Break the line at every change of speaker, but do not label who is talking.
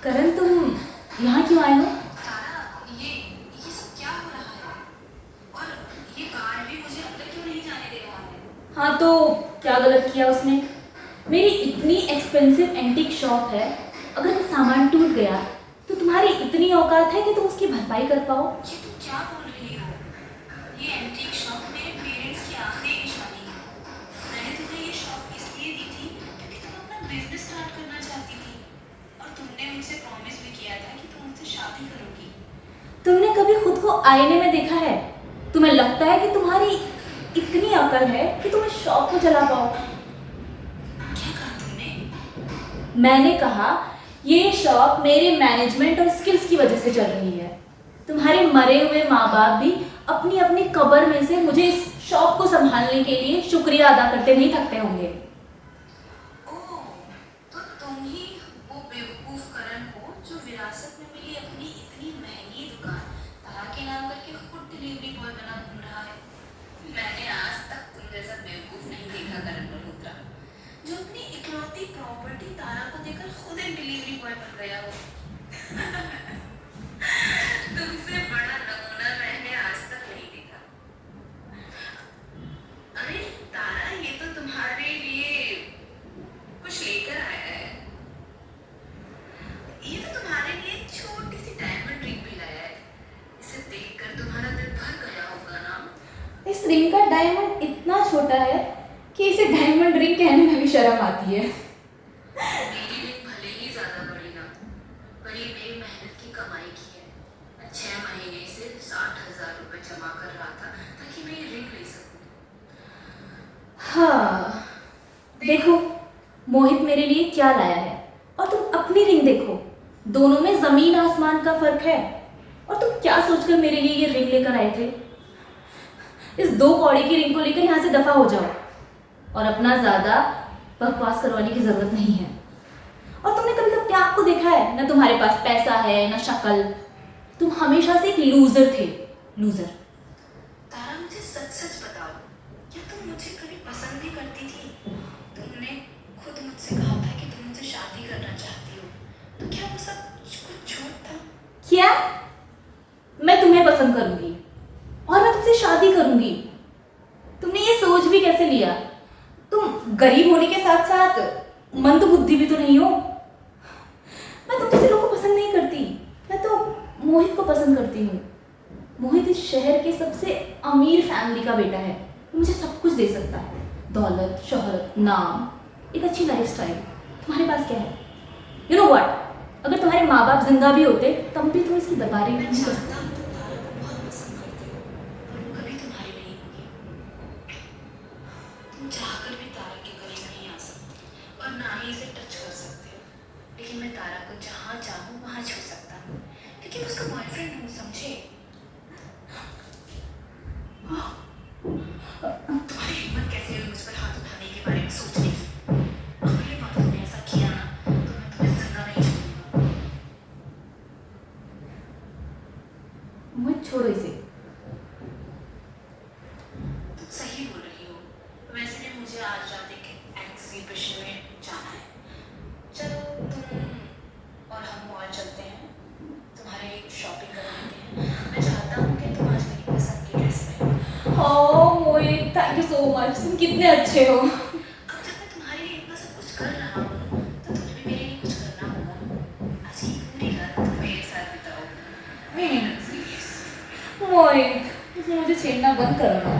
करण, तुम यहाँ क्यों आए हो?
तारा, ये सब क्या हो रहा है? और ये गार्ड भी मुझे अंदर क्यों नहीं जाने दे रहा है?
हाँ तो क्या गलत किया उसने? मेरी इतनी एक्सपेंसिव एंटीक शॉप है, अगर कुछ सामान टूट गया तो तुम्हारी इतनी औकात है कि तुम उसकी भरपाई कर पाओ?
ये तुम क्या बोल रही हो? ये एंटीक शॉप मेरे पेरेंट्स की आखिरी निशानी है। मैंने तुम्हें ये शॉप इसलिए दी थी क्योंकि तुम अपना बिजनेस स्टार्ट करना चाहती थी, और तुमने मुझसे प्रॉमिस भी किया था कि तुम मुझसे शादी करोगी।
तुमने कभी खुद को आईने में देखा है? तुम्हें लगता है कि तुम्हारी इतनी अकल है कि तुम इस शॉप को चला पाओ?
क्या कहा तुमने?
मैंने कहा ये शॉप मेरे मैनेजमेंट और स्किल्स की वजह से चल रही है। तुम्हारे मरे हुए माँ बाप भी अपनी अपनी कब्र में से मुझे इस शॉप को संभालने के लिए शुक्रिया अदा करते नहीं थकते होंगे।
ओह, तो तुम ही वो बेवकूफ करण हो जो विरासत में मिली अपनी इतनी महंगी दुकान तारा के नाम करके खुद डिलीवरी बॉय बना घूम रहा है। मैंने आज तक तुम जैसा बेवकूफ नहीं देखा करण मल्होत्रा, जो अपनी इकलौती प्रॉपर्टी तारा को देकर खुद एक डिलीवरी बॉय बन गया हो। तुमसे बड़ा नमूना मैंने आज तक नहीं देखा। अरे तारा, ये तो तुम्हारे लिए कुछ लेकर आया है। ये तो तुम्हारे लिए एक छोटी सी डायमंड रिंग भी लाया है। इसे देखकर तुम्हारा दिल भर गया होगा ना?
इस रिंग का डायमंड इतना छोटा है कि इसे डायमंड रिंग कहने में भी शर्म आती है।
मेरी रिंग भले ही ज्यादा बड़ी ना, पर ये मेरी मेहनत की कमाई की है। मैं 6 महीने से 60,000 रुपए जमा कर रहा था ताकि मैं ये रिंग ले सकूं।
हाँ, देखो मोहित मेरे लिए क्या लाया है और तुम अपनी रिंग देखो, दोनों में जमीन आसमान का फर्क है। और तुम क्या सोचकर मेरे लिए ये रिंग लेकर आए थे? इस 2 कौड़ी की रिंग को लेकर यहाँ से दफा हो जाओ, और अपना ज्यादा बकवास करवाने की जरूरत नहीं है। और तुमने कभी अपने आप को देखा है? ना तुम्हारे पास पैसा है ना शक्ल, तुम हमेशा से एक लूजर थे, लूजर।
तारा, मुझे सच सच बताओ, क्या तुम मुझे कभी पसंद भी करती थी? तुमने खुद मुझसे कहा था कि तुम मुझसे शादी करना चाहती हो, तो क्या वो सब कुछ झूठ था?
क्या? मैं तुम्हें पसंद करूंगी और मैं तुमसे शादी करूंगी? तुमने ये सोच भी कैसे लिया? तुम गरीब होने के साथ साथ मंद बुद्धि भी तो नहीं हो। मैं तुम जैसे लोगों को पसंद नहीं करती, मैं तो मोहित को पसंद करती हूँ। मोहित इस शहर के सबसे अमीर फैमिली का बेटा है, वो मुझे सब कुछ दे सकता है, दौलत, शोहरत, नाम, एक अच्छी लाइफस्टाइल। तुम्हारे पास क्या है? यू नो व्हाट, अगर तुम्हारे माँ बाप जिंदा भी होते तब भी तुम इसकी बर्बादी
मैं
नहीं कर
जानता
सकते।
हूँ तुम तारा को बहुत पसंद करती हो, पर वो कभी तुम्हारी नहीं होगी। तुम चाहकर भी तारा के करीब नहीं आ सकते और ना ही इसे टच कर सकते हो, लेकिन मैं तारा को जहाँ चाहूँ वहाँ छू सकता हूँ, क्योंकि मैं उसका बॉयफ्रेंड हूँ, समझे? तुम्हारी हिम्मत कैसे हुई मुझ पर हाथ उठाने के बारे में सोचने की? अगली बार तुमने ऐसा किया ना तो मैं तुम्हें जिंदा नहीं छोड़ूंगा।
मोहित छोड़ो इसे।
तुम सही बोल रही हो। वैसे भी मुझे आज रात एक एग्जीबिशन में जाना है। चलो, तुम और हम मॉल चलते हैं, तुम्हारे लिए शॉपिंग कर लेते हैं। मैं चाहता हूँ कि तुम आज मेरी पसंद की ड्रेस पहनो।
ओह मोहित, थैंक यू सो मच, तुम कितने अच्छे हो।
अब जब मैं तुम्हारे लिए इतना सब कुछ कर रहा हूँ तो तुम्हें भी मेरे लिए कुछ करना होगा। आज की पूरी रात तुम मेरे साथ बिताओ, मेरी लग्जरियस।
मोहित, मुझे छेड़ना बंद करो ना।